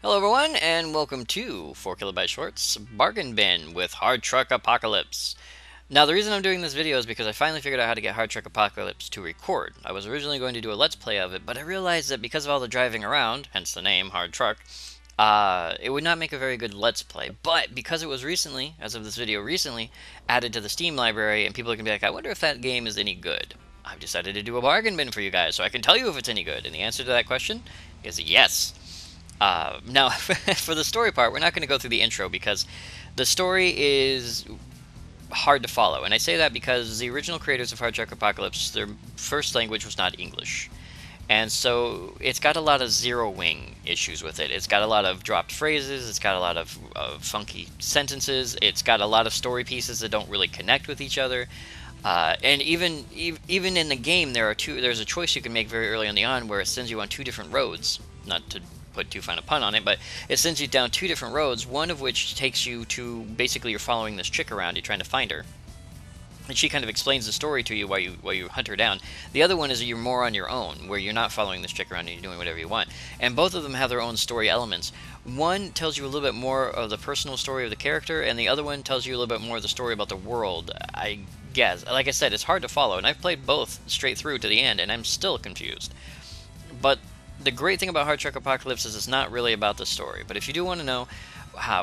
Hello everyone, and welcome to 4KB Shorts Bargain Bin with Hard Truck Apocalypse. Now the reason I'm doing this video is because I finally figured out how to get Hard Truck Apocalypse to record. I was originally going to do a Let's Play of it, but I realized that because of all the driving around, hence the name Hard Truck, it would not make a very good Let's Play. But because it was recently, as of this video recently, added to the Steam library, and people are going to be like, I wonder if that game is any good. I've decided to do a bargain bin for you guys so I can tell you if it's any good. And the answer to that question is yes. Now, for the story part, we're not going to go through the intro because the story is hard to follow. And I say that because the original creators of Hard Truck Apocalypse, their first language was not English. And so it's got a lot of zero-wing issues with it. It's got a lot of dropped phrases, it's got a lot of funky sentences, it's got a lot of story pieces that don't really connect with each other. And even in the game, there's a choice you can make very early on where it sends you on two different roads. Not to put too fine a pun on it, but it sends you down two different roads, one of which takes you to, basically you're following this chick around, you're trying to find her. And she kind of explains the story to you while you hunt her down. The other one is you're more on your own, where you're not following this chick around and you're doing whatever you want. And both of them have their own story elements. One tells you a little bit more of the personal story of the character, and the other one tells you a little bit more of the story about the world. I guess, like I said, it's hard to follow, and I've played both straight through to the end, and I'm still confused. But the great thing about Hard Truck Apocalypse is it's not really about the story. But if you do want to know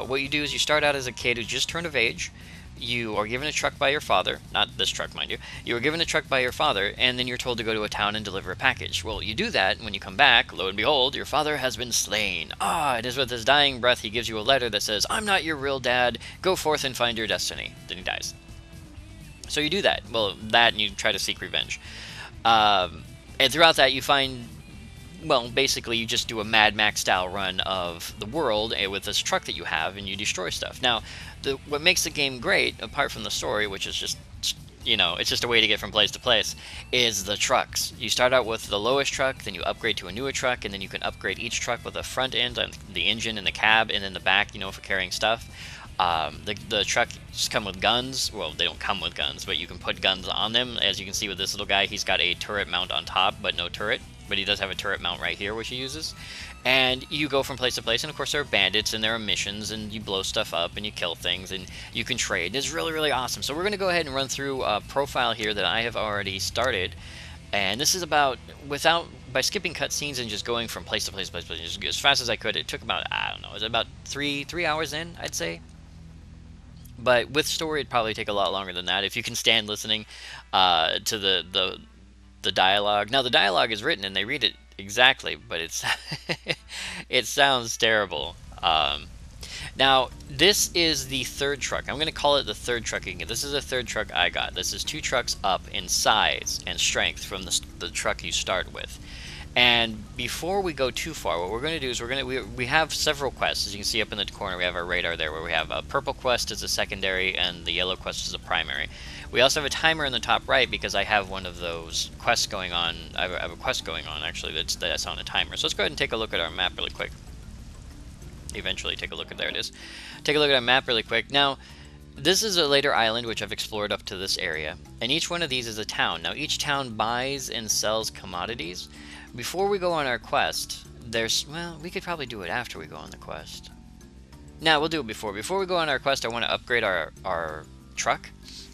what you do is you start out as a kid who just turned of age. You are given a truck by your father, not this truck, mind you. You are given a truck by your father, and then you're told to go to a town and deliver a package. Well, you do that, and when you come back, lo and behold, your father has been slain. It is with his dying breath he gives you a letter that says, I'm not your real dad, go forth and find your destiny. Then he dies. So you do that. Well, that and you try to seek revenge. And throughout that you find, well, basically you just do a Mad Max style run of the world with this truck that you have, and you destroy stuff. Now, what makes the game great, apart from the story, which is just, it's just a way to get from place to place, is the trucks. You start out with the lowest truck, then you upgrade to a newer truck, and then you can upgrade each truck with a front end, the engine and the cab, and then the back, for carrying stuff. The trucks come with guns. Well, they don't come with guns, but you can put guns on them. As you can see with this little guy, he's got a turret mount on top, but no turret. But he does have a turret mount right here, which he uses. And you go from place to place, and of course there are bandits, and there are missions, and you blow stuff up, and you kill things, and you can trade. It's really, really awesome. So we're going to go ahead and run through a profile here that I have already started. And this is about, by skipping cutscenes and just going from place to place, just as fast as I could. It took about, I don't know, it was about three hours in, I'd say. But with story, it'd probably take a lot longer than that, if you can stand listening to the dialogue. Now, the dialogue is written, and they read it exactly, but it's it sounds terrible. Now, this is the third truck. I'm going to call it the third truck again. This is the third truck I got. This is 2 trucks up in size and strength from the truck you start with. And before we go too far, what we're going to do is we have several quests. As you can see up in the corner, we have our radar there, where we have a purple quest as a secondary and the yellow quest as a primary. We also have a timer in the top right because I have one of those quests going on. I have a quest going on, actually, that's on a timer. So let's go ahead and take a look at our map really quick. Eventually take a look at, there it is. Take a look at our map really quick. Now, this is a later island which I've explored up to this area, and each one of these is a town. Now, each town buys and sells commodities. Before we go on our quest, well, we could probably do it after we go on the quest. Now, we'll do it before. Before we go on our quest, I want to upgrade our truck.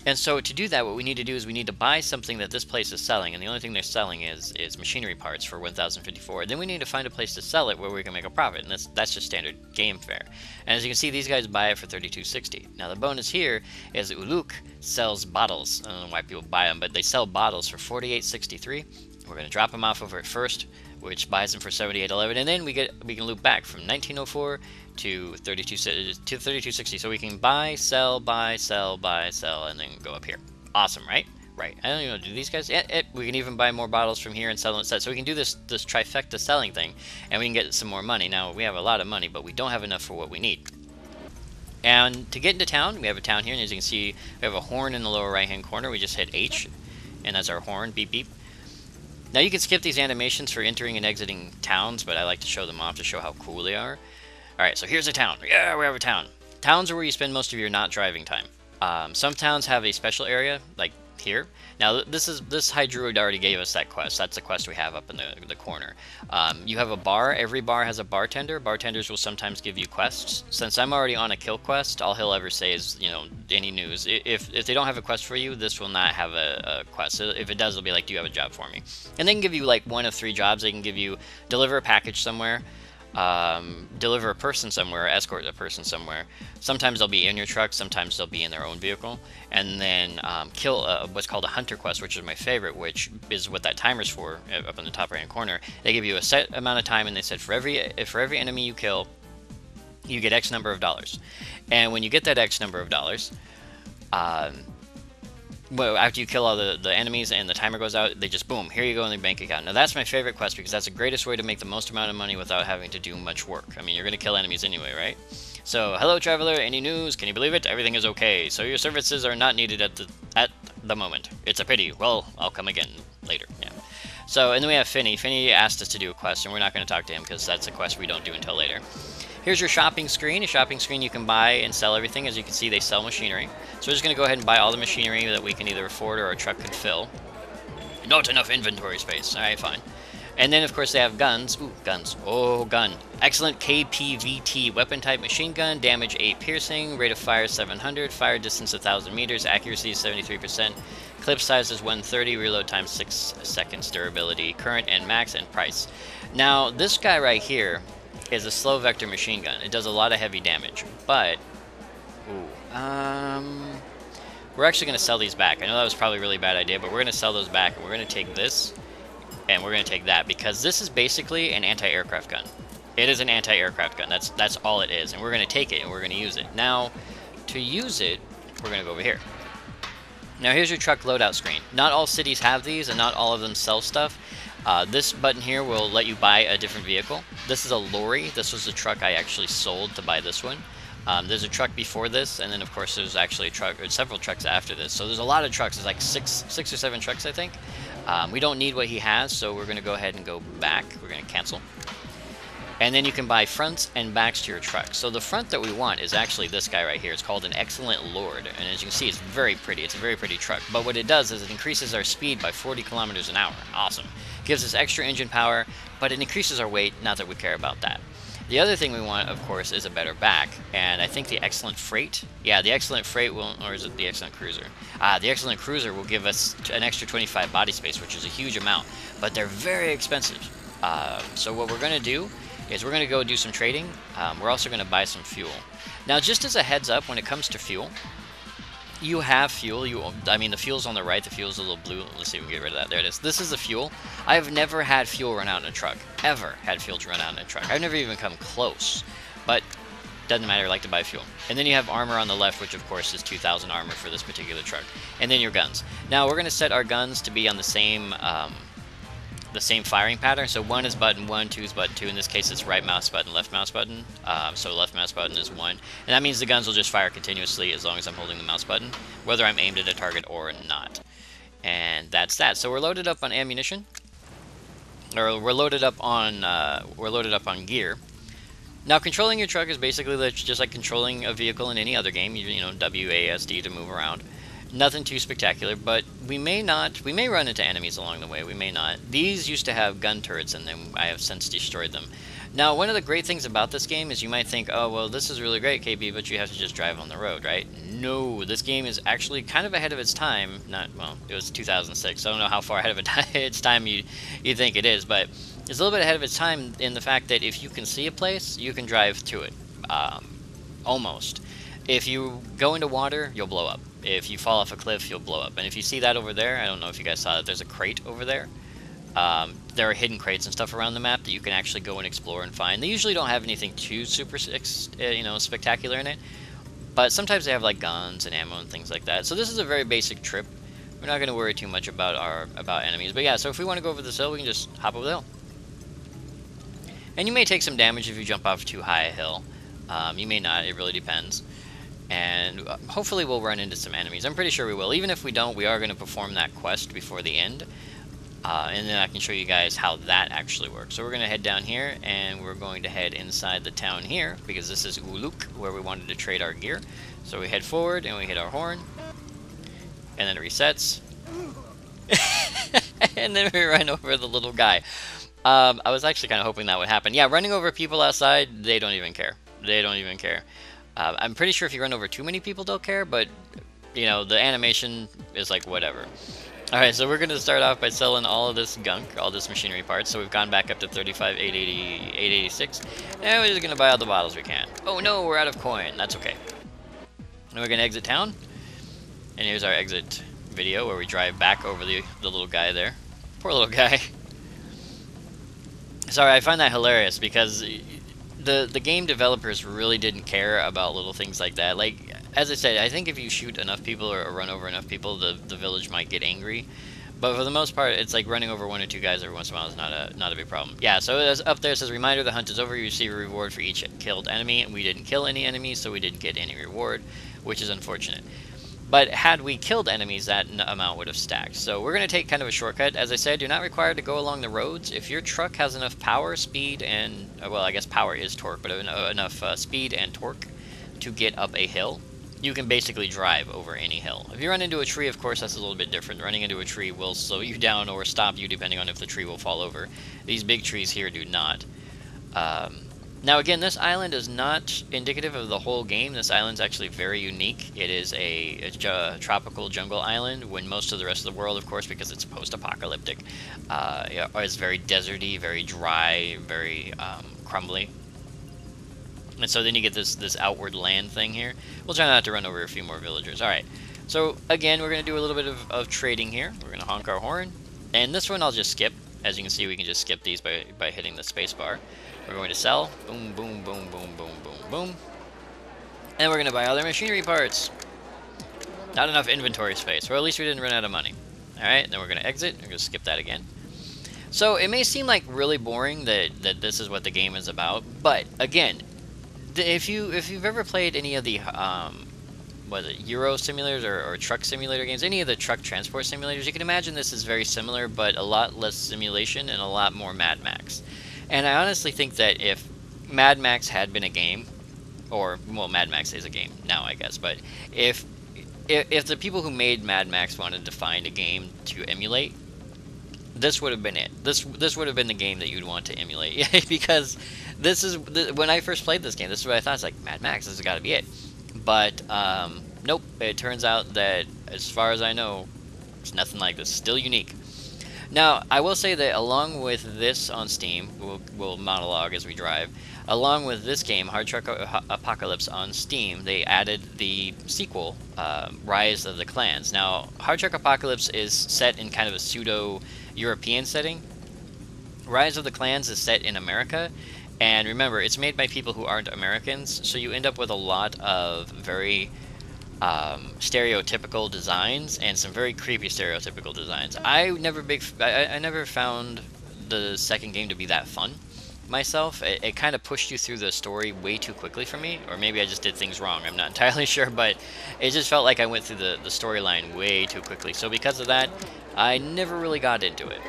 And so to do that, what we need to do is we need to buy something that this place is selling, and the only thing they're selling is machinery parts for 1,054. Then we need to find a place to sell it where we can make a profit, and that's just standard game fare. And as you can see, these guys buy it for 32.60. Now the bonus here is Uluk sells bottles. I don't know why people buy them, but they sell bottles for 48.63. We're going to drop them off over at first, which buys them for 78.11, and then we can loop back from 1904 to 32.60. So we can buy, sell, and then go up here. Awesome, right? Right. I don't even know, do these guys? We can even buy more bottles from here and sell them instead. So we can do this trifecta selling thing, and we can get some more money. Now, we have a lot of money, but we don't have enough for what we need. And to get into town, we have a town here, and as you can see, we have a horn in the lower right-hand corner. We just hit H, and that's our horn, beep, beep. Now, you can skip these animations for entering and exiting towns, but I like to show them off to show how cool they are. Alright, so here's a town. Yeah, we have a town. Towns are where you spend most of your not driving time. Some towns have a special area, like here. Now this High Druid already gave us that quest. That's the quest we have up in the corner. You have a bar. Every bar has a bartender. Bartenders will sometimes give you quests. Since I'm already on a kill quest, all he'll ever say is, you know, any news. If they don't have a quest for you, this will not have a quest. If it does, it'll be like, do you have a job for me? And they can give you like 1 of 3 jobs. They can give you deliver a package somewhere, deliver a person somewhere, escort a person somewhere. Sometimes they'll be in your truck, sometimes they'll be in their own vehicle, and then kill what's called a hunter quest, which is my favorite, which is what that timer's for up in the top right hand corner. They give you a set amount of time, and they said for every enemy you kill, you get X number of dollars. And when you get that X number of dollars, well, after you kill all the enemies and the timer goes out, they just boom, here you go in the bank account. Now that's my favorite quest because that's the greatest way to make the most amount of money without having to do much work. I mean, you're going to kill enemies anyway, right? So, hello traveler, any news? Can you believe it? Everything is okay. So your services are not needed at the moment. It's a pity. Well, I'll come again later. Yeah. So, and then we have Finny. Finny asked us to do a quest, and we're not going to talk to him because that's a quest we don't do until later. Here's your shopping screen. A shopping screen you can buy and sell everything. As you can see, they sell machinery. So we're just going to go ahead and buy all the machinery that we can either afford or our truck could fill. Not enough inventory space. Alright, fine. And then, of course, they have guns. Ooh, guns. Oh, gun. Excellent KPVT weapon type machine gun. Damage 8 piercing. Rate of fire 700. Fire distance 1,000 meters. Accuracy 73%. Clip size is 130. Reload time 6 seconds. Durability. Current and max and price. Now, this guy right here is a slow vector machine gun. It does a lot of heavy damage, but we're actually going to sell these back. I know that was probably a really bad idea, but we're going to sell those back, and we're going to take this, and we're going to take that, because this is basically an anti-aircraft gun. It is an anti-aircraft gun. That's all it is, and we're going to take it, and we're going to use it. Now, to use it, we're going to go over here. Now, here's your truck loadout screen. Not all cities have these, and not all of them sell stuff. This button here will let you buy a different vehicle. This is a lorry. This was the truck I actually sold to buy this one. There's a truck before this, and then of course there's actually a truck, or several trucks after this. So there's a lot of trucks. There's like six or seven trucks, I think. We don't need what he has, so we're going to go ahead and go back. We're going to cancel. And then you can buy fronts and backs to your truck. So the front that we want is actually this guy right here. It's called an Excellent Lord. And as you can see, it's very pretty. It's a very pretty truck. But what it does is it increases our speed by 40 kilometers an hour. Awesome. Gives us extra engine power, but it increases our weight. Not that we care about that. The other thing we want, of course, is a better back. And I think the Excellent Freight. Yeah, the Excellent Freight will, or is it the Excellent Cruiser? The Excellent Cruiser will give us an extra 25 body space, which is a huge amount. But they're very expensive. So what we're going to do is we're going to go do some trading. We're also going to buy some fuel. Now, just as a heads up, when it comes to fuel, you have fuel. I mean, the fuel's on the right. The fuel's a little blue. Let's see if we can get rid of that. There it is. This is the fuel. I have never had fuel run out in a truck. Ever had fuel to run out in a truck. I've never even come close. But doesn't matter. I like to buy fuel. And then you have armor on the left, which of course is 2,000 armor for this particular truck. And then your guns. Now, we're going to set our guns to be on the same firing pattern. So 1 is button 1, 2 is button 2. In this case, it's right mouse button, left mouse button. So left mouse button is 1. And that means the guns will just fire continuously as long as I'm holding the mouse button, whether I'm aimed at a target or not. And that's that. So we're loaded up on ammunition, or we're loaded up on gear. Now, controlling your truck is basically just like controlling a vehicle in any other game. You know, WASD to move around. Nothing too spectacular, but we may run into enemies along the way, we may not. These used to have gun turrets in them. I have since destroyed them. Now, one of the great things about this game is you might think, oh, well, this is really great, KB, but you have to just drive on the road, right? No, this game is actually kind of ahead of its time. Well, it was 2006, so I don't know how far ahead of its time you think it is, but it's a little bit ahead of its time in the fact that if you can see a place, you can drive to it. Almost. If you go into water, you'll blow up. If you fall off a cliff, you'll blow up. And if you see that over there, I don't know if you guys saw that, there's a crate over there. There are hidden crates and stuff around the map that you can actually go and explore and find. They usually don't have anything too super, spectacular in it. But sometimes they have like guns and ammo and things like that. So this is a very basic trip. We're not going to worry too much about enemies. But yeah, so if we want to go over this hill, we can just hop over the hill. And you may take some damage if you jump off too high a hill. You may not, it really depends. And hopefully we'll run into some enemies. I'm pretty sure we will. Even if we don't, we are going to perform that quest before the end. And then I can show you guys how that actually works. So we're going to head down here, and we're going to head inside the town here, because this is Uluk, where we wanted to trade our gear. So we head forward, and we hit our horn. And then it resets. And then we run over the little guy. I was actually kind of hoping that would happen. Yeah, running over people outside, they don't even care. They don't even care. I'm pretty sure if you run over too many people, they'll care, but, you know, the animation is like, whatever. Alright, so we're going to start off by selling all of this gunk, all this machinery parts. So we've gone back up to 35,880, 886. And we're just going to buy all the bottles we can. Oh no, we're out of coin. That's okay. And we're going to exit town. And here's our exit video where we drive back over the little guy there. Poor little guy. Sorry, I find that hilarious because the game developers really didn't care about little things like that. Like, as I said, I think if you shoot enough people or run over enough people, the village might get angry. But for the most part, it's like running over 1 or 2 guys every once in a while is not a big problem. Yeah, so up there it says, reminder, the hunt is over. You receive a reward for each killed enemy. And we didn't kill any enemies, so we didn't get any reward, which is unfortunate. But had we killed enemies, that amount would have stacked. So we're going to take kind of a shortcut. As I said, you're not required to go along the roads. If your truck has enough power, speed, and... well, I guess power is torque, but enough speed and torque to get up a hill, you can basically drive over any hill. If you run into a tree, of course, that's a little bit different. Running into a tree will slow you down or stop you, depending on if the tree will fall over. These big trees here do not. Now again, this island is not indicative of the whole game. This island's actually very unique. It is a tropical jungle island, when most of the rest of the world, of course, because it's post-apocalyptic, is very deserty, very dry, very crumbly. And so then you get this outward land thing here. We'll try not to run over a few more villagers. Alright, so again, we're going to do a little bit of trading here. We're going to honk our horn. And this one I'll just skip. As you can see, we can just skip these by hitting the space bar. We're going to sell. Boom, boom, boom, boom, boom, boom, boom. And we're going to buy all their machinery parts. Not enough inventory space, or at least we didn't run out of money. Alright, then we're going to exit. We're going to skip that again. So it may seem like really boring that this is what the game is about, but again, if you've ever played any of the was it Euro simulators or truck simulator games, any of the truck transport simulators, you can imagine this is very similar, but a lot less simulation and a lot more Mad Max. And I honestly think that if Mad Max had been a game, or, well, Mad Max is a game now, I guess, but if the people who made Mad Max wanted to find a game to emulate, this would have been it. This would have been the game that you'd want to emulate, because this is when I first played this game, this is what I thought. It's like, Mad Max, this has got to be it. But nope, it turns out that, as far as I know, it's nothing like this. Still unique. Now, I will say that along with this on Steam, we'll monologue as we drive, along with this game, Hard Truck Apocalypse on Steam, they added the sequel, Rise of the Clans. Now, Hard Truck Apocalypse is set in kind of a pseudo-European setting. Rise of the Clans is set in America, and remember, it's made by people who aren't Americans, so you end up with a lot of very stereotypical designs and some very creepy stereotypical designs. I never found the second game to be that fun myself. It kind of pushed you through the story way too quickly for me, or maybe I just did things wrong. I'm not entirely sure, but it just felt like I went through the storyline way too quickly. So because of that, I never really got into it.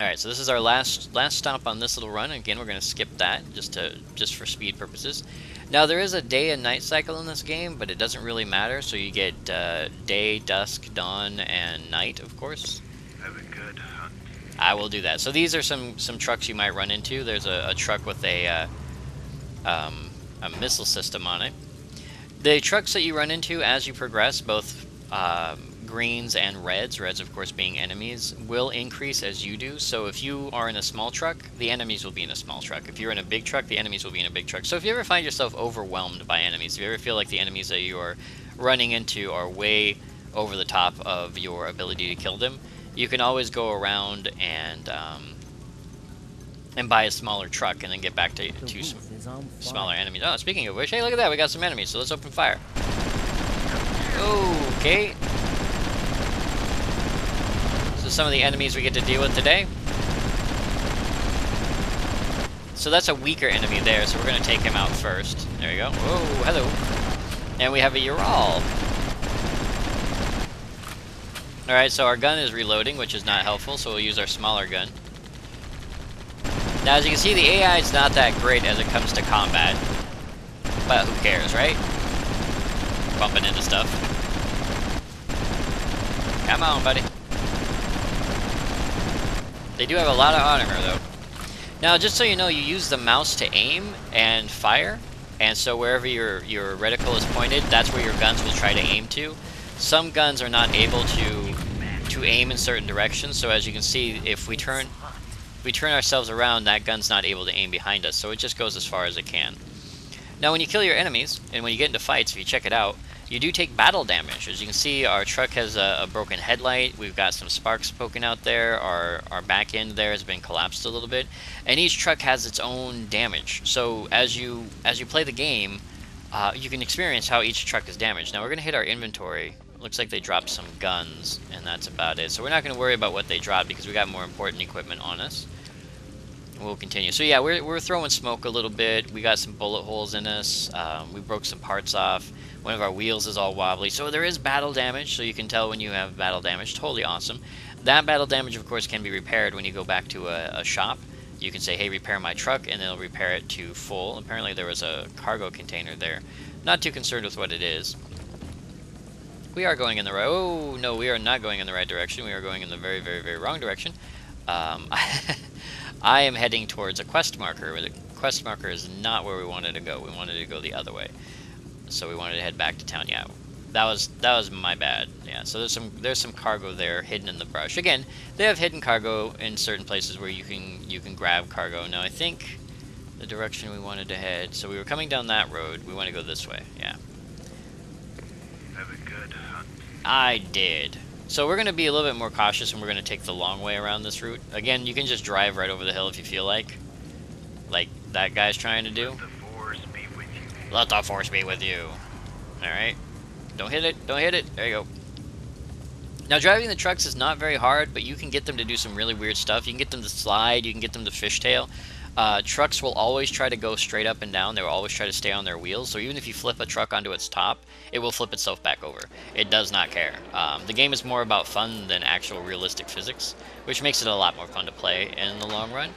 Alright, so this is our last stop on this little run. Again, we're going to skip that just for speed purposes. Now, there is a day and night cycle in this game, but it doesn't really matter. So you get day, dusk, dawn, and night, of course. Have a good hunt. I will do that. So these are some trucks you might run into. There's a truck with a missile system on it. The trucks that you run into as you progress, both greens and reds of course being enemies, will increase as you do. So if you are in a small truck, the enemies will be in a small truck. If you're in a big truck, the enemies will be in a big truck. So if you ever find yourself overwhelmed by enemies, if you ever feel like the enemies that you are running into are way over the top of your ability to kill them, you can always go around and buy a smaller truck and then get back to smaller enemies. Oh, speaking of which, hey, look at that, we got some enemies, so let's open fire. Okay. Some of the enemies we get to deal with today. So that's a weaker enemy there, so we're going to take him out first. There we go. Whoa, hello. And we have a Ural. Alright, so our gun is reloading, which is not helpful, so we'll use our smaller gun. Now, as you can see, the AI is not that great as it comes to combat. But who cares, right? Bumping into stuff. Come on, buddy. They do have a lot of honor, though. Now, just so you know, you use the mouse to aim and fire, and so wherever your reticle is pointed, that's where your guns will try to aim to. Some guns are not able to aim in certain directions, so as you can see, if we turn ourselves around, that gun's not able to aim behind us, so it just goes as far as it can. Now, when you kill your enemies, and when you get into fights, if you check it out, you do take battle damage. As you can see, our truck has a broken headlight. We've got some sparks poking out there. Our back end there has been collapsed a little bit. And each truck has its own damage. So as you play the game, you can experience how each truck is damaged. Now we're going to hit our inventory. Looks like they dropped some guns, and that's about it. So we're not going to worry about what they dropped because we got more important equipment on us. We'll continue. So yeah, we're throwing smoke a little bit. We got some bullet holes in us. We broke some parts off. One of our wheels is all wobbly. So there is battle damage, so you can tell when you have battle damage. Totally awesome. That battle damage, of course, can be repaired when you go back to a shop. You can say, hey, repair my truck, and they'll repair it to full. Apparently there was a cargo container there. Not too concerned with what it is. We are going in the right... Oh, no, we are not going in the right direction. We are going in the very, very, very wrong direction. I am heading towards a quest marker, but the quest marker is not where we wanted to go. We wanted to go the other way. So we wanted to head back to town. Yeah, that was my bad. Yeah, so there's some cargo there hidden in the brush. Again, they have hidden cargo in certain places where you can grab cargo. Now I think the direction we wanted to head. So we were coming down that road. We want to go this way. Yeah. Have a good hunt. I did. So we're going to be a little bit more cautious, and we're going to take the long way around this route. Again, you can just drive right over the hill if you feel like that guy's trying to do. Let the force be with you. Alright. Don't hit it. Don't hit it. There you go. Now, driving the trucks is not very hard, but you can get them to do some really weird stuff. You can get them to slide. You can get them to fishtail. Trucks will always try to go straight up and down. They will always try to stay on their wheels. So even if you flip a truck onto its top, it will flip itself back over. It does not care. The game is more about fun than actual realistic physics, which makes it a lot more fun to play in the long run.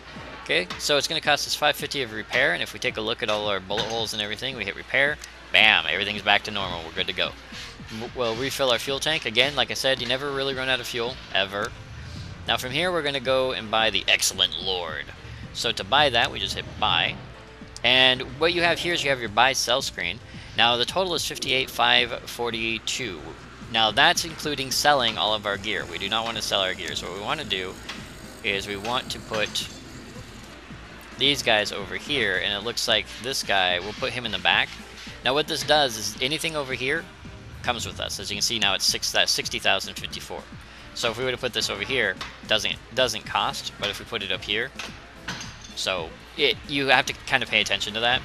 Okay, so it's going to cost us $5.50 of repair, and if we take a look at all our bullet holes and everything, we hit repair, bam, everything's back to normal. We're good to go. We'll refill our fuel tank. Again, like I said, you never really run out of fuel, ever. Now from here, we're going to go and buy the Excellent Lord. So to buy that, we just hit buy. And what you have here is you have your buy-sell screen. Now the total is $58,542. Now that's including selling all of our gear. We do not want to sell our gear. So what we want to do is we want to put these guys over here, and it looks like this guy, we'll put him in the back. Now what this does is anything over here comes with us. As you can see now, it's $60,054. So if we were to put this over here, doesn't cost, but if we put it up here, so you have to kind of pay attention to that.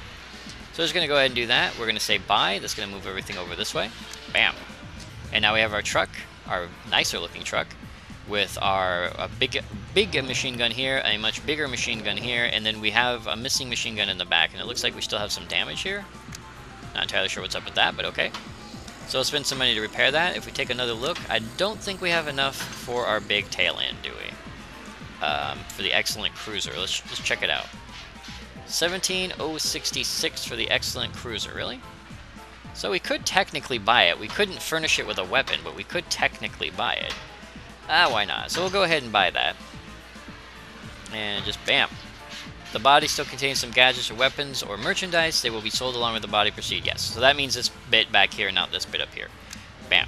So we're just going to go ahead and do that. We're going to say buy. That's going to move everything over this way. Bam. And now we have our truck, our nicer looking truck, with our big machine gun here, a much bigger machine gun here, and then we have a missing machine gun in the back, and it looks like we still have some damage here. Not entirely sure what's up with that, but okay. So let's spend some money to repair that. If we take another look, I don't think we have enough for our big tail end, do we? For the Excellent Cruiser. Let's check it out. 17,066 for the Excellent Cruiser, really? So we could technically buy it. We couldn't furnish it with a weapon, but we could technically buy it. Why not? So we'll go ahead and buy that. And just bam. The body still contains some gadgets or weapons or merchandise. They will be sold along with the body. Proceed. Yes. So that means this bit back here, not this bit up here. Bam.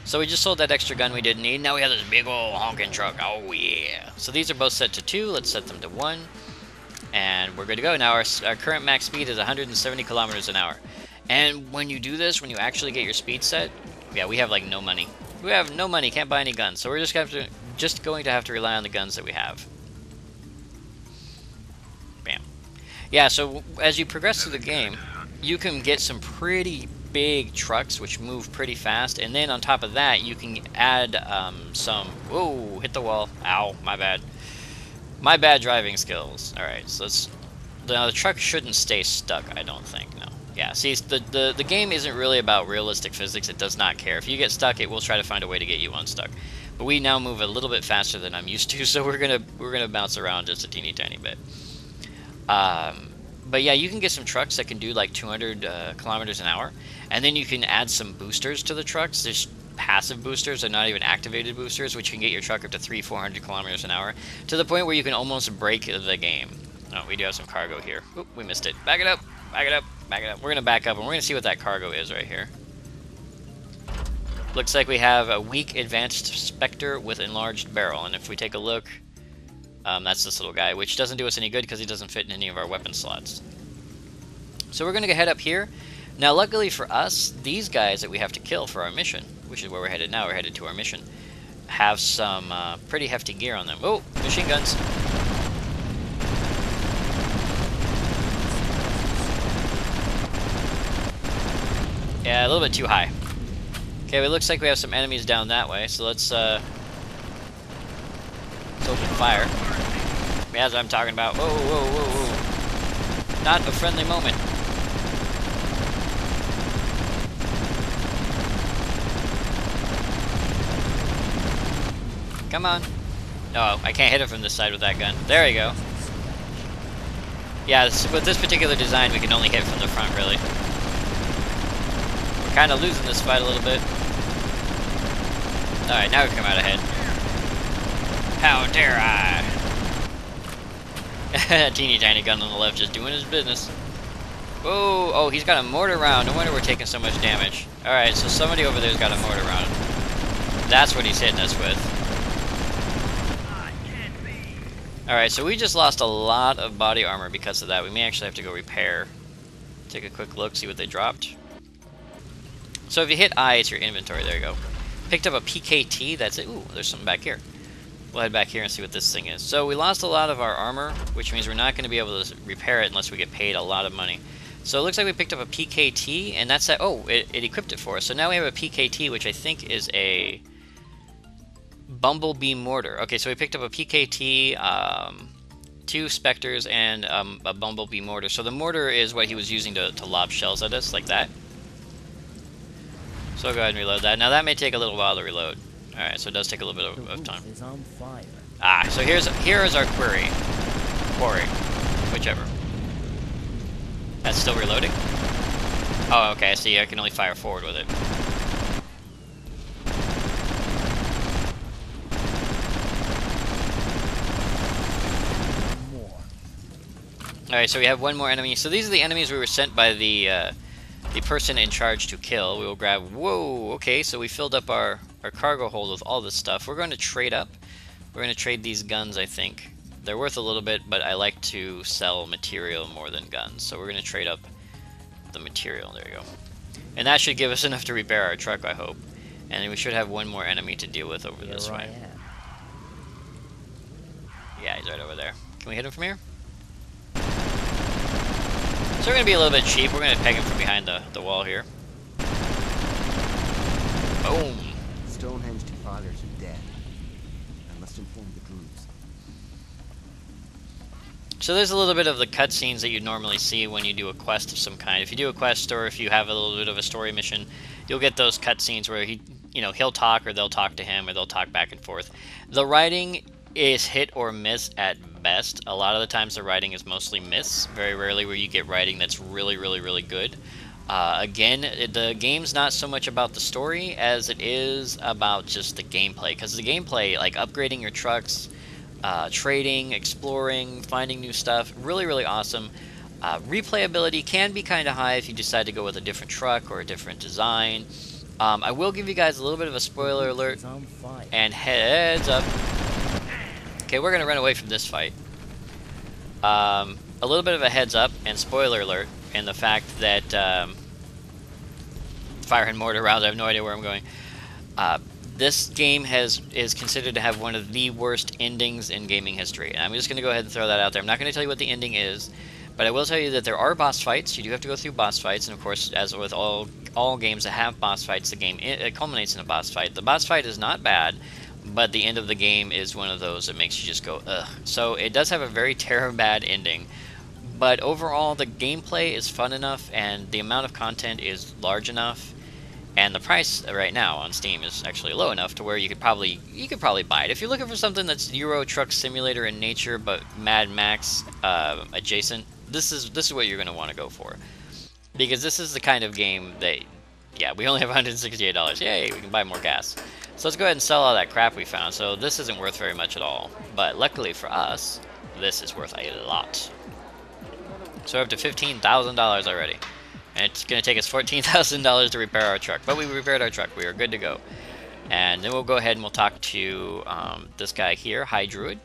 So we just sold that extra gun we didn't need. Now we have this big old honking truck. Oh yeah. So these are both set to 2. Let's set them to 1. And we're good to go. Now our current max speed is 170 kilometers an hour. And when you do this, when you actually get your speed set, yeah, we have like no money. We have no money, can't buy any guns, so we're just going to have to rely on the guns that we have. Bam. Yeah, so as you progress through the game, you can get some pretty big trucks which move pretty fast, and then on top of that, you can add some... Whoa, hit the wall. Ow, my bad. My bad driving skills. Alright, so let's... Now, the truck shouldn't stay stuck, I don't think, no. Yeah, see, the game isn't really about realistic physics. It does not care. If you get stuck, it will try to find a way to get you unstuck. But we now move a little bit faster than I'm used to, so we're gonna bounce around just a teeny tiny bit. But yeah, you can get some trucks that can do like 200 kilometers an hour, and then you can add some boosters to the trucks. There's passive boosters. They're not even activated boosters, which can get your truck up to 300-400 kilometers an hour, to the point where you can almost break the game. Oh, we do have some cargo here. Oop, we missed it. Back it up, back it up, back it up. We're gonna back up and we're gonna see what that cargo is right here. Looks like we have a weak advanced Spectre with enlarged barrel, and if we take a look, that's this little guy, which doesn't do us any good because he doesn't fit in any of our weapon slots. So we're gonna go head up here. Now, luckily for us, these guys that we have to kill for our mission, which is where we're headed now, we're headed to our mission, have some pretty hefty gear on them. Oh, machine guns. Yeah, a little bit too high. Okay, well, it looks like we have some enemies down that way, so let's open fire. Yeah, that's what I'm talking about. Whoa, whoa, whoa, whoa. Not a friendly moment. Come on. No, I can't hit it from this side with that gun. There you go. Yeah, with this particular design, we can only hit from the front, really. We're kind of losing this fight a little bit. Alright, now we come out ahead. How dare I? Teeny tiny gun on the left just doing his business. Whoa, oh, he's got a mortar round. No wonder we're taking so much damage. Alright, so somebody over there's got a mortar round. That's what he's hitting us with. Alright, so we just lost a lot of body armor because of that. We may actually have to go repair. Take a quick look, see what they dropped. So if you hit I, it's your inventory. There you go. Picked up a PKT, that's it. Ooh, there's something back here. We'll head back here and see what this thing is. So we lost a lot of our armor, which means we're not going to be able to repair it unless we get paid a lot of money. So it looks like we picked up a PKT, and that's that. Oh, it equipped it for us. So now we have a PKT, which I think is a Bumblebee mortar. Okay, so we picked up a PKT, 2 Spectres, and a Bumblebee mortar. So the mortar is what he was using to lob shells at us, like that. So I'll go ahead and reload that. Now that may take a little while to reload. Alright, so it does take a little bit of time. Ah, so here is our quarry, whichever. That's still reloading? Oh, okay, I see. I can only fire forward with it. Alright, so we have one more enemy. So these are the enemies we were sent by the person in charge to kill. We will grab... Whoa! Okay, so we filled up our cargo hold with all this stuff. We're going to trade up. We're going to trade these guns, I think. They're worth a little bit, but I like to sell material more than guns. So we're going to trade up the material. There you go. And that should give us enough to repair our truck, I hope. And then we should have one more enemy to deal with over this way. Yeah, he's right over there. Can we hit him from here? So we're going to be a little bit cheap. We're going to peg him from behind the wall here. Boom! Stonehenge fathers are dead. I must inform the Druids. So there's a little bit of the cutscenes that you normally see when you do a quest of some kind. If you do a quest or if you have a little bit of a story mission, you'll get those cutscenes where he'll talk or they'll talk to him or they'll talk back and forth. The writing is hit or miss at best. A lot of the times the writing is mostly miss. Very rarely where you get writing that's really, really, really good. Again, the game's not so much about the story as it is about just the gameplay. Because the gameplay, like upgrading your trucks, trading, exploring, finding new stuff, really, really awesome. Replayability can be kind of high if you decide to go with a different truck or a different design. I will give you guys a little bit of a spoiler alert. And heads up. Okay, we're going to run away from this fight. A little bit of a heads up and spoiler alert in the fact that fire and mortar rounds, I have no idea where I'm going. This game is considered to have one of the worst endings in gaming history. And I'm just going to go ahead and throw that out there. I'm not going to tell you what the ending is, but I will tell you that there are boss fights. You do have to go through boss fights, and of course, as with all games that have boss fights, the game it culminates in a boss fight. The boss fight is not bad, but the end of the game is one of those that makes you just go, ugh. So it does have a very terrible bad ending, but overall the gameplay is fun enough, and the amount of content is large enough, and the price right now on Steam is actually low enough to where you could probably buy it. If you're looking for something that's Euro Truck Simulator in nature, but Mad Max adjacent, this is what you're going to want to go for, because this is the kind of game that Yeah, we only have $168. Yay, we can buy more gas. So let's go ahead and sell all that crap we found. So this isn't worth very much at all. But luckily for us, this is worth a lot. So we're up to $15,000 already. And it's going to take us $14,000 to repair our truck. But we repaired our truck. We are good to go. And then we'll go ahead and we'll talk to this guy here. Hi, Druid.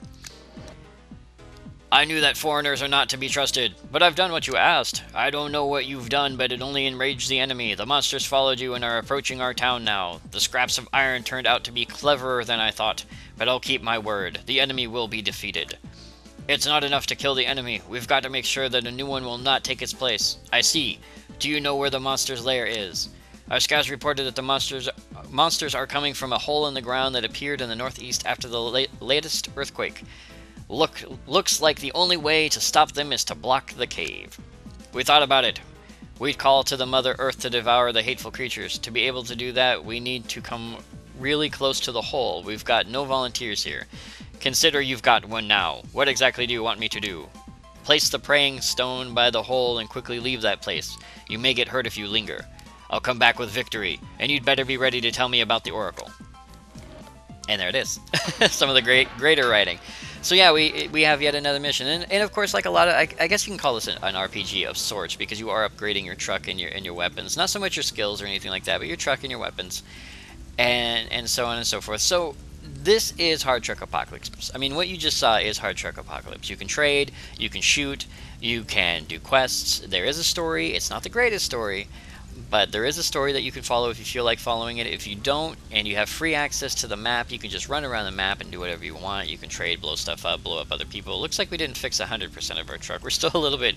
I knew that foreigners are not to be trusted, but I've done what you asked. I don't know what you've done, but it only enraged the enemy. The monsters followed you and are approaching our town now. The scraps of iron turned out to be cleverer than I thought, but I'll keep my word. The enemy will be defeated. It's not enough to kill the enemy. We've got to make sure that a new one will not take its place. I see. Do you know where the monster's lair is? Our scouts reported that the monsters are coming from a hole in the ground that appeared in the northeast after the latest earthquake. Looks like the only way to stop them is to block the cave. We thought about it. We'd call to the Mother Earth to devour the hateful creatures. To be able to do that, we need to come really close to the hole. We've got no volunteers here. Consider you've got one now. What exactly do you want me to do? Place the praying stone by the hole and quickly leave that place. You may get hurt if you linger. I'll come back with victory, and you'd better be ready to tell me about the Oracle. And there it is. Some of the greater writing. So yeah, we have yet another mission, and of course, like a lot of, I guess you can call this an RPG of sorts, because you are upgrading your truck and your weapons. Not so much your skills or anything like that, but your truck and your weapons, and so on and so forth. So this is Hard Truck Apocalypse. I mean, what you just saw is Hard Truck Apocalypse. You can trade, you can shoot, you can do quests. There is a story. It's not the greatest story, but there is a story that you can follow if you feel like following it. If you don't, and you have free access to the map, you can just run around the map and do whatever you want. You can trade, blow stuff up, blow up other people. It looks like we didn't fix 100% of our truck. We're still a little bit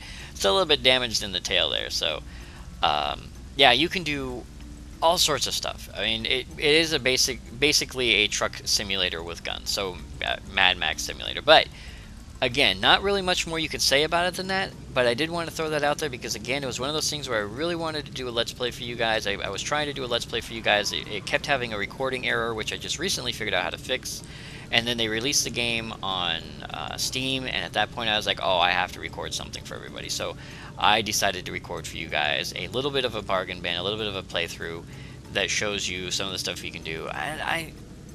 damaged in the tail there. So, yeah, you can do all sorts of stuff. I mean, it is a basically a truck simulator with guns. So, Mad Max simulator, but again, not really much more you could say about it than that, but I did want to throw that out there because, again, it was one of those things where I really wanted to do a Let's Play for you guys. I was trying to do a Let's Play for you guys. It kept having a recording error, which I just recently figured out how to fix. And then they released the game on Steam, and at that point I was like, oh, I have to record something for everybody. So I decided to record for you guys a little bit of a bargain bin, a little bit of a playthrough that shows you some of the stuff you can do.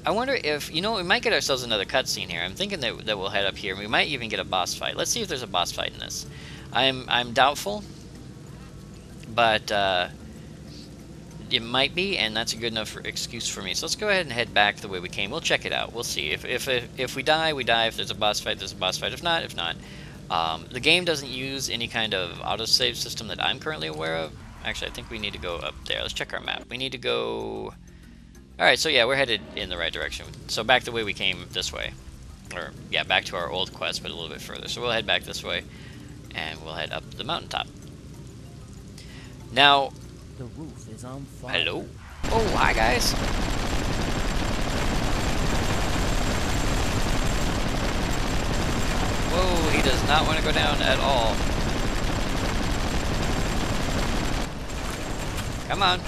I wonder if, you know, we might get ourselves another cutscene here. I'm thinking that we'll head up here, and we might even get a boss fight. Let's see if there's a boss fight in this. I'm doubtful, but it might be, and that's a good enough excuse for me. So let's go ahead and head back the way we came. We'll check it out. We'll see. If we die, we die. If there's a boss fight, there's a boss fight. If not, if not. The game doesn't use any kind of autosave system that I'm currently aware of. Actually, I think we need to go up there. Let's check our map. We need to go... Alright, so yeah, we're headed in the right direction. So back the way we came this way. Or, yeah, back to our old quest, but a little bit further. So we'll head back this way, and we'll head up the mountaintop. Now... The roof is on fire. Hello? Oh, hi, guys! Whoa, he does not want to go down at all. Come on.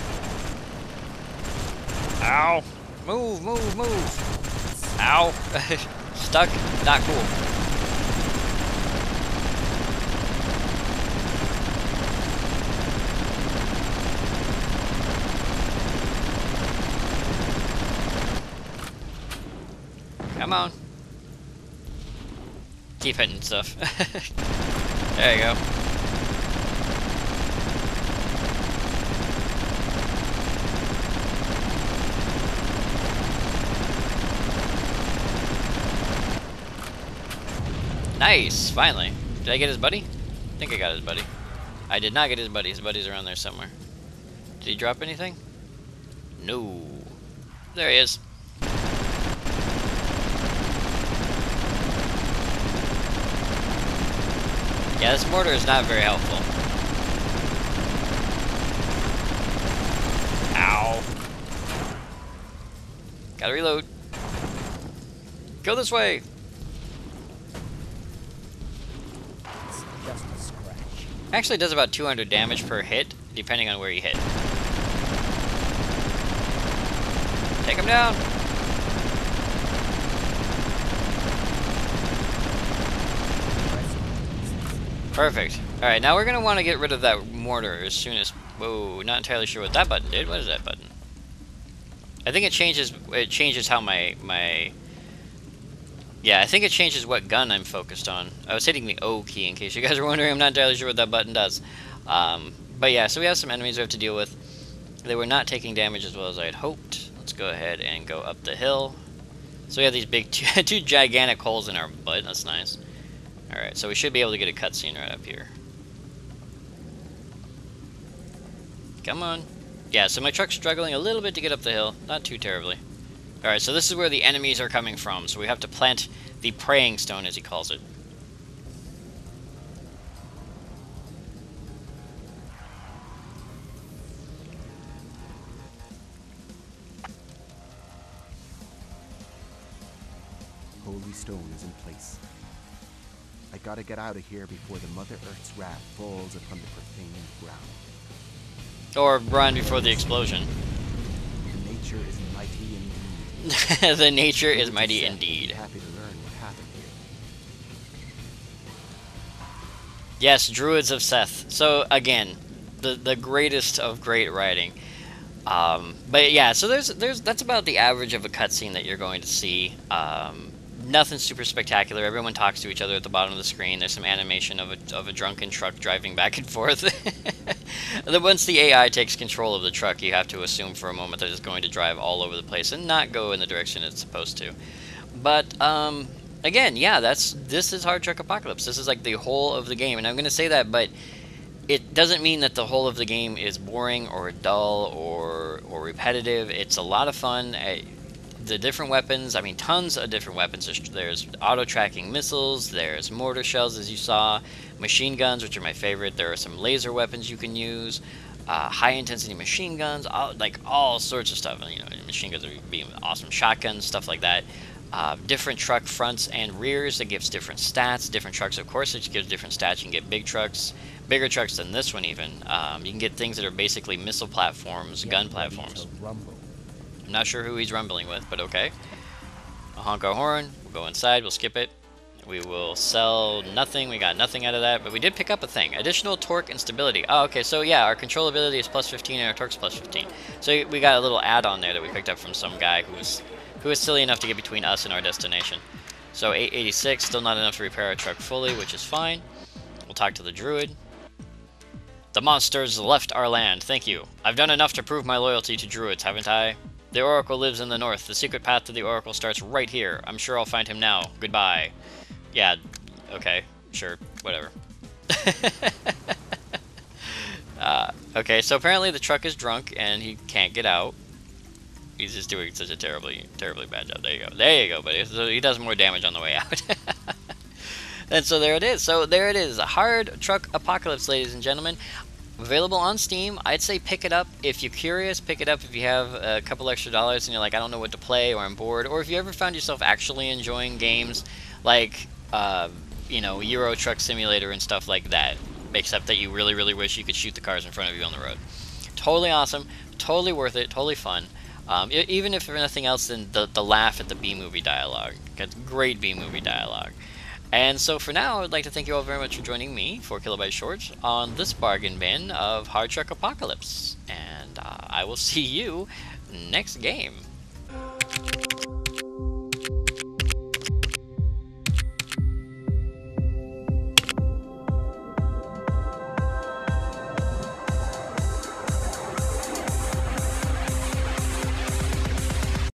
Ow! Move, move, move! Ow! Stuck? Not cool. Come on. Keep hitting stuff. There you go. Nice! Finally. Did I get his buddy? I think I got his buddy. I did not get his buddy. His buddy's around there somewhere. Did he drop anything? No. There he is. Yeah, this mortar is not very helpful. Ow. Gotta reload. Go this way! Just a scratch. Actually, it does about 200 damage per hit, depending on where you hit. Take him down! Perfect. Alright, now we're going to want to get rid of that mortar as soon as Whoa, not entirely sure what that button did. What is that button? I think it changes how my yeah, I think it changes what gun I'm focused on. I was hitting the O key in case you guys are wondering. I'm not entirely sure what that button does. But yeah, so we have some enemies we have to deal with. They were not taking damage as well as I had hoped. Let's go ahead and go up the hill. So we have these big two gigantic holes in our butt. That's nice. Alright, so we should be able to get a cutscene right up here. Come on. Yeah, so my truck's struggling a little bit to get up the hill. Not too terribly. Alright, so this is where the enemies are coming from. So we have to plant the praying stone, as he calls it. Holy stone is in place. I gotta get out of here before the Mother Earth's wrath falls upon the profaned ground. Or run before the explosion. The nature is mighty indeed. The nature is mighty indeed. Happy to learn what happened here. Yes, Druids of Seth. So again, the greatest of great writing. But yeah, so that's about the average of a cutscene that you're going to see. Nothing super spectacular. Everyone talks to each other at the bottom of the screen. There's some animation of a drunken truck driving back and forth. And then once the AI takes control of the truck, you have to assume for a moment that it's going to drive all over the place and not go in the direction it's supposed to. But again, yeah, this is Hard Truck Apocalypse. This is like the whole of the game, and I'm going to say that, but it doesn't mean that the whole of the game is boring or dull or repetitive. It's a lot of fun. The different weapons, I mean, tons of different weapons. There's auto-tracking missiles, there's mortar shells, as you saw, machine guns, which are my favorite. There are some laser weapons you can use, high-intensity machine guns, all sorts of stuff. You know, machine guns would be awesome, shotguns, stuff like that. Different truck fronts and rears that gives different stats. Different trucks, of course, which gives different stats. You can get big trucks, bigger trucks than this one even. You can get things that are basically missile platforms, gun platforms. I'm not sure who he's rumbling with, but okay. I'll honk our horn, we'll go inside, we'll skip it. We will sell nothing, we got nothing out of that, but we did pick up a thing. Additional torque and stability. Oh, okay, so yeah, our controllability is plus 15 and our torque's plus 15. So we got a little add-on there that we picked up from some guy who was silly enough to get between us and our destination. So 886, still not enough to repair our truck fully, which is fine. We'll talk to the druid. The monsters left our land, thank you. I've done enough to prove my loyalty to druids, haven't I? The Oracle lives in the north. The secret path to the Oracle starts right here. I'm sure I'll find him now. Goodbye. Yeah, okay, sure, whatever. Okay, so apparently the truck is drunk and he can't get out. He's just doing such a terribly bad job. There you go. There you go, buddy. So he does more damage on the way out. And so there it is. So there it is. A Hard Truck Apocalypse, ladies and gentlemen. Available on Steam. I'd say pick it up. If you're curious, pick it up if you have a couple extra dollars and you're like, I don't know what to play or I'm bored. Or if you ever found yourself actually enjoying games like, you know, Euro Truck Simulator and stuff like that. Except that you really wish you could shoot the cars in front of you on the road. Totally awesome. Totally worth it. Totally fun. Even if for nothing else than the laugh at the B-movie dialogue. It's great B-movie dialogue. And so for now, I'd like to thank you all very much for joining me, 4KB Shorts, on this bargain bin of Hard Truck Apocalypse. And I will see you next game.